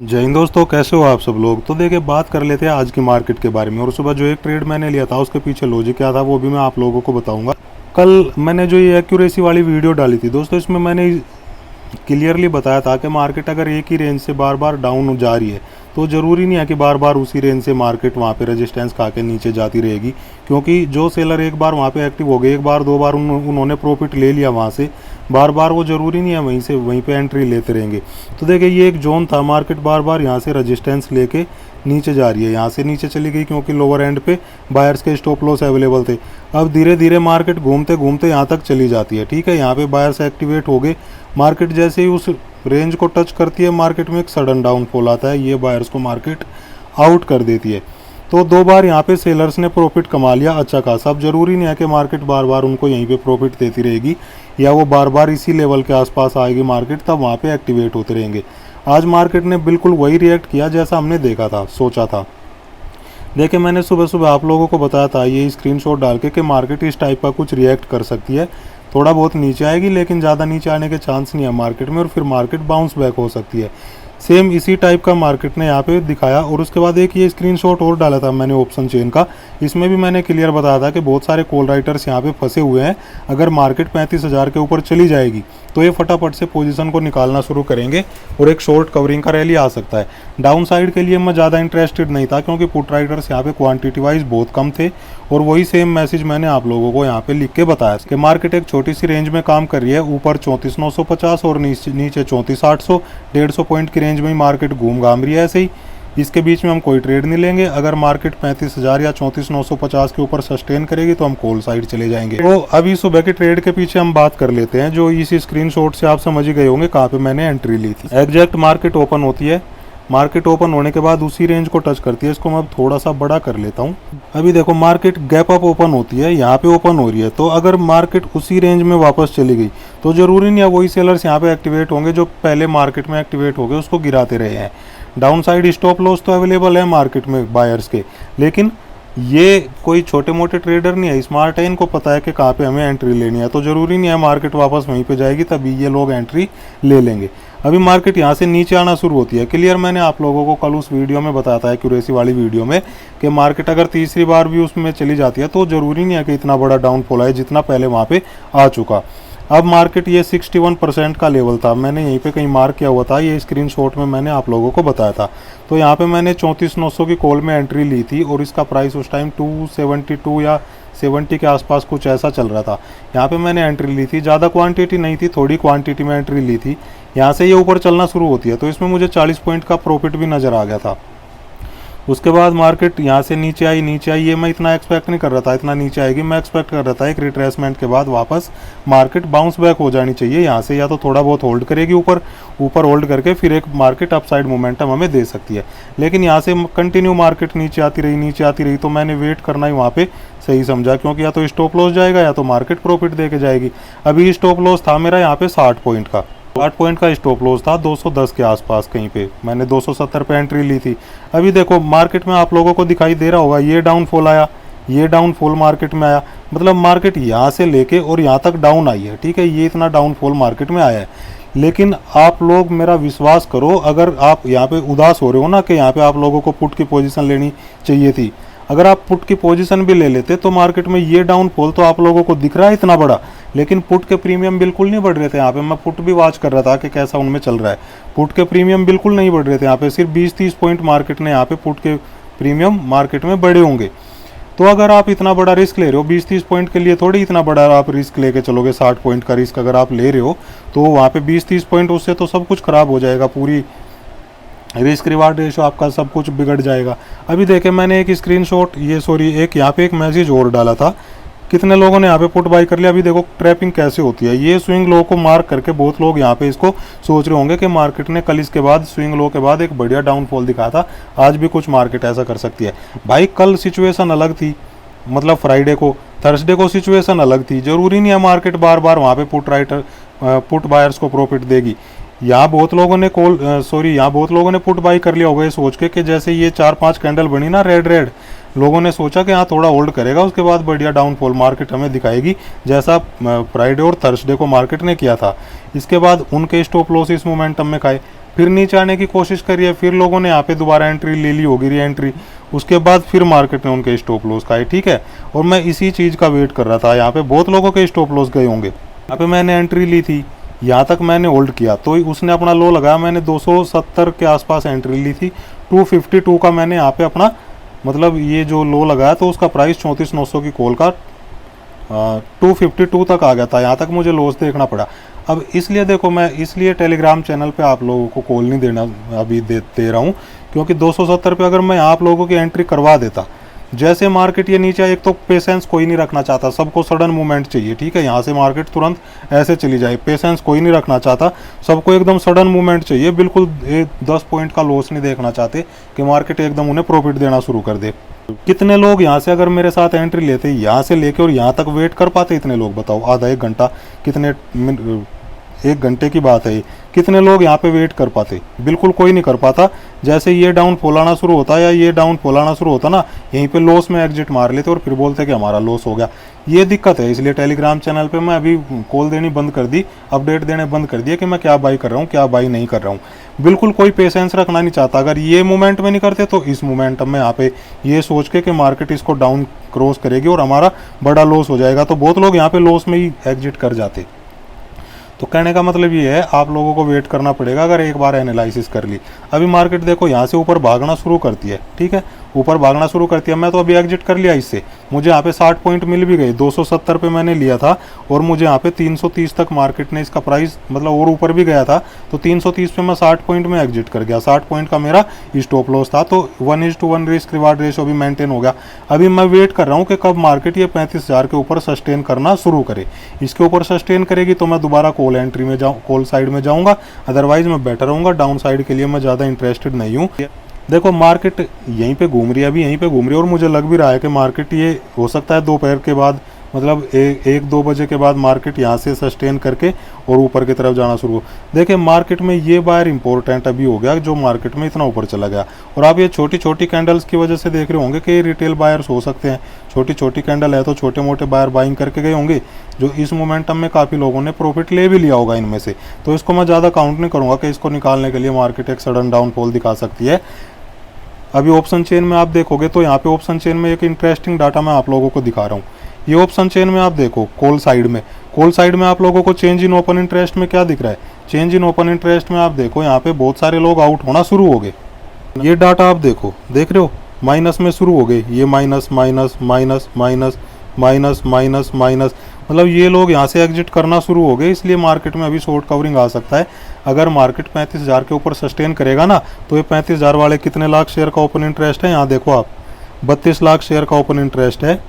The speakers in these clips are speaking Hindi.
जय हिंद दोस्तों, कैसे हो आप सब लोग। तो देखिए, बात कर लेते हैं आज की मार्केट के बारे में। और सुबह जो एक ट्रेड मैंने लिया था उसके पीछे लॉजिक क्या था वो भी मैं आप लोगों को बताऊंगा। कल मैंने जो ये एक्यूरेसी वाली वीडियो डाली थी दोस्तों, इसमें मैंने क्लियरली बताया था कि मार्केट अगर एक ही रेंज से बार बार डाउन जा रही है तो ज़रूरी नहीं है कि बार बार उसी रेंज से मार्केट वहाँ पे रेजिस्टेंस खा के नीचे जाती रहेगी। क्योंकि जो सेलर एक बार वहाँ पे एक्टिव हो गए, एक बार दो बार उन्होंने प्रॉफिट ले लिया वहाँ से, बार बार वो ज़रूरी नहीं है वहीं से वहीं पे एंट्री लेते रहेंगे। तो देखिए, ये एक जोन था, मार्केट बार बार यहाँ से रेजिस्टेंस लेके नीचे जा रही है, यहाँ से नीचे चली गई क्योंकि लोअर एंड पे बायर्स के स्टॉप लॉस अवेलेबल थे। अब धीरे धीरे मार्केट घूमते घूमते यहाँ तक चली जाती है। ठीक है, यहाँ पे बायर्स एक्टिवेट हो गए। मार्केट जैसे ही उस रेंज को टच करती है, मार्केट में एक सडन डाउनफॉल आता है, ये बायर्स को मार्केट आउट कर देती है। तो दो बार यहाँ पे सेलर्स ने प्रॉफिट कमा लिया अच्छा खासा। अब जरूरी नहीं है कि मार्केट बार बार उनको यहीं पे प्रॉफिट देती रहेगी या वो बार बार इसी लेवल के आसपास आएगी मार्केट, तब वहाँ पे एक्टिवेट होते रहेंगे। आज मार्केट ने बिल्कुल वही रिएक्ट किया जैसा हमने देखा था, सोचा था। देखिए, मैंने सुबह सुबह आप लोगों को बताया था ये स्क्रीनशॉट डाल के कि मार्केट इस टाइप का कुछ रिएक्ट कर सकती है। थोड़ा बहुत नीचे आएगी लेकिन ज़्यादा नीचे आने के चांस नहीं है मार्केट में, और फिर मार्केट बाउंस बैक हो सकती है। सेम इसी टाइप का मार्केट ने यहाँ पे दिखाया। और उसके बाद एक ये स्क्रीनशॉट और डाला था मैंने ऑप्शन चेन का। इसमें भी मैंने क्लियर बताया था कि बहुत सारे कॉल राइटर्स यहाँ पे फंसे हुए हैं। अगर मार्केट 35,000 के ऊपर चली जाएगी तो ये फटाफट से पोजीशन को निकालना शुरू करेंगे और एक शॉर्ट कवरिंग का रैली आ सकता है। डाउन साइड के लिए मैं ज़्यादा इंटरेस्टेड नहीं था क्योंकि पुट राइटर्स यहाँ पे क्वांटिटी वाइज बहुत कम थे। और वही सेम मैसेज मैंने आप लोगों को यहाँ पे लिख के बताया कि मार्केट एक छोटी सी रेंज में काम कर रही है। ऊपर 34,950 और नीचे 34,800, 150 पॉइंट की रेंज में ही मार्केट घूम घाम रही है। ऐसे ही इसके बीच में हम कोई ट्रेड नहीं लेंगे। अगर मार्केट 35,000 या 34,950 के ऊपर सस्टेन करेगी तो हम कॉल साइड चले जाएंगे। तो अभी सुबह के ट्रेड के पीछे हम बात कर लेते हैं। जो इसी स्क्रीनशॉट से आप समझ ही गए होंगे कहाँ पे मैंने एंट्री ली थी। एग्जैक्ट मार्केट ओपन होती है, मार्केट ओपन होने के बाद उसी रेंज को टच करती है। इसको मैं अब थोड़ा सा बड़ा कर लेता हूँ। अभी देखो, मार्केट गैप अप ओपन होती है, यहाँ पे ओपन हो रही है। तो अगर मार्केट उसी रेंज में वापस चली गई तो जरूरी नहीं है वही सेलर्स यहाँ पे एक्टिवेट होंगे जो पहले मार्केट में एक्टिवेट हो गए, उसको गिराते रहे हैं। डाउन साइड स्टॉप लॉस तो अवेलेबल है मार्केट में बायर्स के, लेकिन ये कोई छोटे मोटे ट्रेडर नहीं है, स्मार्ट है, इनको पता है कि कहाँ पे हमें एंट्री लेनी है। तो ज़रूरी नहीं है मार्केट वापस वहीं पे जाएगी तभी ये लोग एंट्री ले लेंगे। अभी मार्केट यहाँ से नीचे आना शुरू होती है। क्लियर मैंने आप लोगों को कल उस वीडियो में बताया था, एक्यूरेसी वाली वीडियो में, कि मार्केट अगर तीसरी बार भी उसमें चली जाती है तो ज़रूरी नहीं है कि इतना बड़ा डाउनफॉल आए जितना पहले वहाँ पे आ चुका। अब मार्केट ये 61% का लेवल था, मैंने यहीं पे कहीं मार्क किया हुआ था, ये स्क्रीनशॉट में मैंने आप लोगों को बताया था। तो यहाँ पे मैंने 34,900 की कॉल में एंट्री ली थी और इसका प्राइस उस टाइम 272 या 70 के आसपास कुछ ऐसा चल रहा था। यहाँ पे मैंने एंट्री ली थी, ज़्यादा क्वांटिटी नहीं थी, थोड़ी क्वांटिटी में एंट्री ली थी। यहाँ से ये ऊपर चलना शुरू होती है तो इसमें मुझे 40 पॉइंट का प्रॉफिट भी नज़र आ गया था। उसके बाद मार्केट यहाँ से नीचे आई, ये मैं इतना एक्सपेक्ट नहीं कर रहा था इतना नीचे आएगी। मैं एक्सपेक्ट कर रहा था एक रिट्रेसमेंट के बाद वापस मार्केट बाउंस बैक हो जानी चाहिए यहाँ से, या तो थोड़ा बहुत होल्ड करेगी ऊपर होल्ड करके फिर एक मार्केट अपसाइड मोमेंटम हमें दे सकती है। लेकिन यहाँ से कंटिन्यू मार्केट नीचे आती रही, तो मैंने वेट करना ही वहाँ पे सही समझा, क्योंकि या तो स्टॉप लॉस जाएगा या तो मार्केट प्रॉफिट दे के जाएगी। अभी स्टॉप लॉस था मेरा यहाँ पे 60 पॉइंट का, 60 पॉइंट का स्टॉप लॉस था 210 के आसपास कहीं पे, मैंने 270 पे एंट्री ली थी। अभी देखो मार्केट में आप लोगों को दिखाई दे रहा होगा, ये डाउनफॉल आया, ये डाउनफॉल मार्केट में आया, मतलब मार्केट यहाँ से लेके और यहाँ तक डाउन आई है। ठीक है, ये इतना डाउनफॉल मार्केट में आया है। लेकिन आप लोग मेरा विश्वास करो, अगर आप यहाँ पे उदास हो रहे हो ना कि यहाँ पे आप लोगों को पुट की पोजीशन लेनी चाहिए थी, अगर आप पुट की पोजीशन भी ले लेते तो मार्केट में ये डाउनफॉल तो आप लोगों को दिख रहा है इतना बड़ा, लेकिन पुट के प्रीमियम बिल्कुल नहीं बढ़ रहे थे। यहाँ पे मैं पुट भी वॉच कर रहा था कि कैसा उनमें चल रहा है, पुट के प्रीमियम बिल्कुल नहीं बढ़ रहे थे। यहाँ पे सिर्फ 20-30 पॉइंट मार्केट ने यहाँ पे पुट के प्रीमियम मार्केट में बढ़े होंगे। तो अगर आप इतना बड़ा रिस्क ले रहे हो, 20-30 पॉइंट के लिए थोड़ी इतना बड़ा आप रिस्क लेके चलोगे। 60 पॉइंट का रिस्क अगर आप ले रहे हो तो वहाँ पे 20-30 पॉइंट, उससे तो सब कुछ खराब हो जाएगा, पूरी रिस्क रिवार्ड रेशो आपका सब कुछ बिगड़ जाएगा। अभी देखें, मैंने एक स्क्रीनशॉट एक यहाँ पे एक मैसेज और डाला था, कितने लोगों ने यहाँ पे पुट बाई कर लिया। अभी देखो ट्रैपिंग कैसे होती है, ये स्विंग लो को मार्क करके बहुत लोग यहाँ पे इसको सोच रहे होंगे कि मार्केट ने कल इसके बाद स्विंग लो के बाद एक बढ़िया डाउनफॉल दिखाया था, आज भी कुछ मार्केट ऐसा कर सकती है। भाई कल सिचुएशन अलग थी, मतलब फ्राइडे को, थर्सडे को सिचुएशन अलग थी। जरूरी नहीं है मार्केट बार बार वहाँ पे पुट बायर्स को प्रॉफिट देगी। यहाँ बहुत लोगों ने पुट बाई कर लिया होगा ये सोच के कि जैसे ये 4-5 कैंडल बनी ना रेड, लोगों ने सोचा कि हाँ थोड़ा होल्ड करेगा, उसके बाद बढ़िया डाउनफॉल मार्केट हमें दिखाएगी, जैसा फ्राइडे और थर्सडे को मार्केट ने किया था। इसके बाद उनके स्टॉप लॉस इस मोमेंटम में खाए। फिर नीचे आने की कोशिश करी है, फिर लोगों ने यहाँ पे दोबारा एंट्री ले ली होगी, री एंट्री, उसके बाद फिर मार्केट ने उनके स्टॉप लॉस खाए, ठीक है। और मैं इसी चीज़ का वेट कर रहा था, यहाँ पे बहुत लोगों के स्टॉप लॉस गए होंगे। यहाँ पे मैंने एंट्री ली थी, यहाँ तक मैंने होल्ड किया, तो उसने अपना लो लगाया, मैंने 270 के आसपास एंट्री ली थी, 252 का मैंने यहाँ पे अपना मतलब ये जो लो लगाया, तो उसका प्राइस 34,900 की कॉल का 252 तक आ गया था, यहाँ तक मुझे लॉस देखना पड़ा। अब इसलिए देखो, मैं इसलिए टेलीग्राम चैनल पे आप लोगों को कॉल नहीं देना अभी दे रहा हूँ, क्योंकि 270 पे अगर मैं आप लोगों की एंट्री करवा देता, जैसे मार्केट ये नीचे, एक तो पेशेंस कोई नहीं रखना चाहता, सबको सडन मूवमेंट चाहिए, ठीक है। यहाँ से मार्केट तुरंत ऐसे चली जाए, पेशेंस कोई नहीं रखना चाहता, सबको एकदम सडन मूवमेंट चाहिए, बिल्कुल 10 पॉइंट का लॉस नहीं देखना चाहते कि मार्केट एकदम उन्हें प्रॉफिट देना शुरू कर दे। कितने लोग यहाँ से अगर मेरे साथ एंट्री लेते, यहाँ से लेके और यहाँ तक वेट कर पाते? इतने लोग बताओ, आधा एक घंटा, कितने 1 घंटे की बात है, कितने लोग यहाँ पे वेट कर पाते? बिल्कुल कोई नहीं कर पाता। जैसे ये डाउन फॉल आना शुरू होता या ये डाउन फॉल आना शुरू होता ना, यहीं पे लॉस में एग्जिट मार लेते और फिर बोलते कि हमारा लॉस हो गया। ये दिक्कत है, इसलिए टेलीग्राम चैनल पे मैं अभी कॉल देनी बंद कर दी, अपडेट देने बंद कर दिया कि मैं क्या बाई कर रहा हूँ, क्या बाई नहीं कर रहा हूँ। बिल्कुल कोई पेशेंस रखना नहीं चाहता। अगर ये मोमेंट में नहीं करते तो इस मोमेंटम में यहाँ पे ये सोच के कि मार्केट इसको डाउन क्रॉस करेगी और हमारा बड़ा लॉस हो जाएगा, तो बहुत लोग यहाँ पे लॉस में ही एग्जिट कर जाते। तो कहने का मतलब ये है, आप लोगों को वेट करना पड़ेगा अगर एक बार एनालिसिस कर ली। अभी मार्केट देखो यहाँ से ऊपर भागना शुरू करती है, ठीक है, ऊपर भागना शुरू करती है। मैं तो अभी एग्जिट कर लिया इससे, मुझे यहाँ पे 60 पॉइंट मिल भी गई, 270 पे मैंने लिया था और मुझे यहाँ पे 330 तक मार्केट ने इसका प्राइस मतलब और ऊपर भी गया था, तो 330 पे मैं 60 पॉइंट में एग्जिट कर गया। 60 पॉइंट का मेरा स्टॉप लॉस था, तो 1:1 रिस्क रिवार्ड रेशो भी मेंटेन हो गया। अभी मैं वेट कर रहा हूँ कि कब मार्केट ये 35,000 के ऊपर सस्टेन करना शुरू करे। इसके ऊपर सस्टेन करेगी तो मैं दोबारा कॉल एंट्री में जाऊँ, कॉल साइड में जाऊँगा, अदरवाइज मैं बेटर रहूँगा। डाउन साइड के लिए मैं ज़्यादा इंटरेस्टेड नहीं हूँ। देखो मार्केट यहीं पे घूम रही है, अभी यहीं पे घूम रही है और मुझे लग भी रहा है कि मार्केट ये हो सकता है दोपहर के बाद मतलब 1-2 बजे के बाद मार्केट यहाँ से सस्टेन करके और ऊपर की तरफ जाना शुरू। देखिए मार्केट में ये बायर इंपॉर्टेंट अभी हो गया जो मार्केट में इतना ऊपर चला गया, और आप ये छोटी छोटी कैंडल्स की वजह से देख रहे होंगे कि रिटेल बायर्स हो सकते हैं। छोटी छोटी कैंडल है तो छोटे मोटे बायर बाइंग करके गए होंगे, जो इस मोमेंटम में काफ़ी लोगों ने प्रॉफिट ले भी लिया होगा इनमें से। तो इसको मैं ज़्यादा काउंट नहीं करूँगा कि इसको निकालने के लिए मार्केट एक सडन डाउनफॉल दिखा सकती है। अभी ऑप्शन चेन में आप देखोगे तो यहाँ पे ऑप्शन चेन में एक इंटरेस्टिंग डाटा मैं आप लोगों को दिखा रहा हूँ। ये ऑप्शन चेन में आप देखो कॉल साइड में आप लोगों को चेंज इन ओपन इंटरेस्ट में क्या दिख रहा है? चेंज इन ओपन इंटरेस्ट में आप देखो यहाँ पे बहुत सारे लोग आउट होना शुरू हो गए। ये डाटा आप देखो, देख रहे हो माइनस में शुरू हो गए, ये minus minus minus minus minus minus minus, मतलब ये लोग यहाँ से एग्जिट करना शुरू हो गए। इसलिए मार्केट में अभी शॉर्ट कवरिंग आ सकता है। अगर मार्केट 35,000 के ऊपर सस्टेन करेगा ना, तो ये 35,000 वाले कितने लाख शेयर का ओपन इंटरेस्ट है यहाँ देखो आप, 32 लाख शेयर का ओपन इंटरेस्ट है,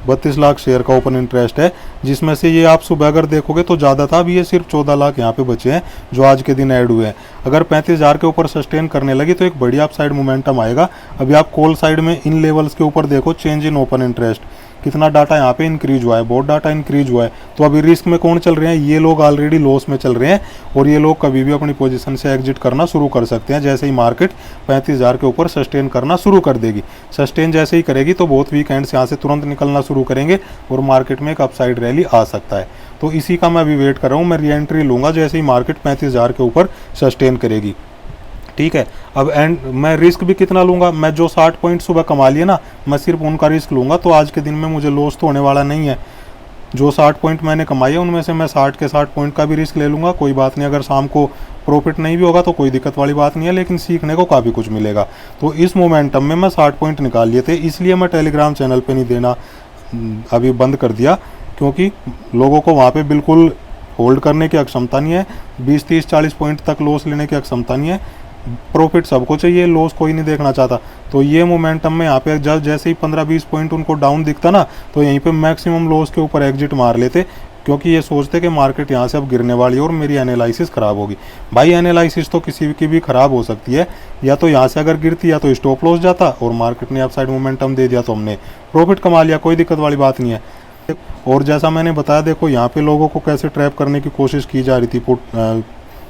32 लाख शेयर का ओपन इंटरेस्ट है, जिसमें से ये आप सुबह अगर देखोगे तो ज़्यादा था, अभी ये सिर्फ 14 लाख यहाँ पे बचे हैं जो आज के दिन ऐड हुए हैं। अगर 35,000 के ऊपर सस्टेन करने लगी तो एक बड़ी अप साइड मोमेंटम आएगा। अभी आप कॉल साइड में इन लेवल्स के ऊपर देखो, चेंज इन ओपन इंटरेस्ट कितना डाटा यहाँ पे इंक्रीज हुआ है, बहुत डाटा इंक्रीज हुआ है। तो अभी रिस्क में कौन चल रहे हैं? ये लोग ऑलरेडी लॉस में चल रहे हैं और ये लोग कभी भी अपनी पोजीशन से एग्जिट करना शुरू कर सकते हैं जैसे ही मार्केट 35,000 के ऊपर सस्टेन करना शुरू कर देगी। सस्टेन जैसे ही करेगी तो बहुत वीकेंड्स यहाँ से तुरंत निकलना शुरू करेंगे और मार्केट में एक अपसाइड रैली आ सकता है। तो इसी का मैं अभी वेट कर रहा हूँ। मैं री एंट्री लूँगा जैसे ही मार्केट 35,000 के ऊपर सस्टेन करेगी, ठीक है। अब एंड मैं रिस्क भी कितना लूँगा? मैं जो 60 पॉइंट सुबह कमा लिए ना, मैं सिर्फ उनका रिस्क लूँगा, तो आज के दिन में मुझे लॉस तो होने वाला नहीं है। जो 60 पॉइंट मैंने कमाई है उनमें से मैं 60 के 60 पॉइंट का भी रिस्क ले लूँगा, कोई बात नहीं। अगर शाम को प्रॉफिट नहीं भी होगा तो कोई दिक्कत वाली बात नहीं है, लेकिन सीखने को काफ़ी कुछ मिलेगा। तो इस मोमेंटम में मैं 60 पॉइंट निकाल लिए थे, इसलिए मैं टेलीग्राम चैनल पर नहीं देना अभी बंद कर दिया, क्योंकि लोगों को वहाँ पर बिल्कुल होल्ड करने की अक्षमता नहीं है। 20, 30, 40 पॉइंट तक लॉस लेने की अक्षमता नहीं है। प्रॉफिट सबको चाहिए, लॉस कोई नहीं देखना चाहता। तो ये मोमेंटम में यहाँ पे जैसे ही 15-20 पॉइंट उनको डाउन दिखता ना, तो यहीं पे मैक्सिमम लॉस के ऊपर एग्जिट मार लेते, क्योंकि ये सोचते कि मार्केट यहाँ से अब गिरने वाली है और मेरी एनालिसिस ख़राब होगी। भाई एनालिसिस तो किसी की भी ख़राब हो सकती है, या तो यहाँ से अगर गिरती या तो स्टॉप लॉस जाता और मार्केट ने अपसाइड मोमेंटम दे दिया तो हमने प्रॉफिट कमा लिया, कोई दिक्कत वाली बात नहीं है। और जैसा मैंने बताया, देखो यहाँ पे लोगों को कैसे ट्रैप करने की कोशिश की जा रही थी,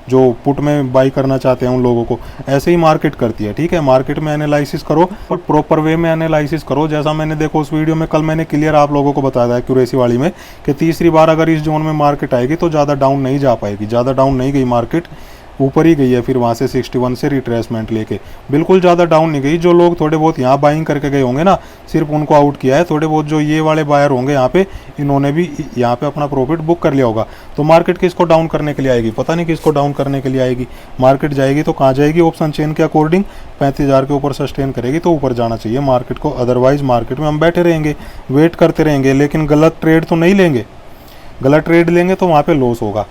जो पुट में बाई करना चाहते हैं उन लोगों को, ऐसे ही मार्केट करती है, ठीक है। मार्केट में एनालिसिस करो और प्रॉपर वे में एनालिसिस करो। जैसा मैंने देखो उस वीडियो में कल मैंने क्लियर आप लोगों को बताया था एक्यूरेसी वाली में कि तीसरी बार अगर इस जोन में मार्केट आएगी तो ज़्यादा डाउन नहीं जा पाएगी। ज़्यादा डाउन नहीं गई मार्केट, ऊपर ही गई है, फिर वहाँ से 61 से रिट्रेसमेंट लेके बिल्कुल ज़्यादा डाउन नहीं गई। जो लोग थोड़े बहुत यहाँ बाइंग करके गए होंगे ना, सिर्फ उनको आउट किया है। थोड़े बहुत जो ये वाले बायर होंगे यहाँ पे, इन्होंने भी यहाँ पे अपना प्रॉफिट बुक कर लिया होगा। तो मार्केट किसको डाउन करने के लिए आएगी, पता नहीं किसको डाउन करने के लिए आएगी। मार्केट जाएगी तो कहाँ जाएगी, ऑप्शन चेन के अकॉर्डिंग 35,000 के ऊपर सस्टेन करेगी तो ऊपर जाना चाहिए मार्केट को। अदरवाइज मार्केट में हम बैठे रहेंगे, वेट करते रहेंगे, लेकिन गलत ट्रेड तो नहीं लेंगे। गलत ट्रेड लेंगे तो वहाँ पे लॉस होगा।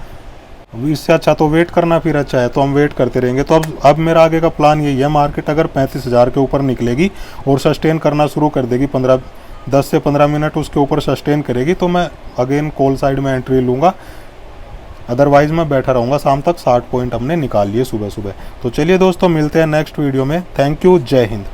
इससे अच्छा तो वेट करना फिर अच्छा है, तो हम वेट करते रहेंगे। तो अब मेरा आगे का प्लान यही है, मार्केट अगर 35,000 के ऊपर निकलेगी और सस्टेन करना शुरू कर देगी, 10 से 15 मिनट उसके ऊपर सस्टेन करेगी, तो मैं अगेन कॉल साइड में एंट्री लूँगा। अदरवाइज मैं बैठा रहूँगा शाम तक। 60 पॉइंट हमने निकाल लिए सुबह सुबह। तो चलिए दोस्तों, मिलते हैं नेक्स्ट वीडियो में। थैंक यू, जय हिंद।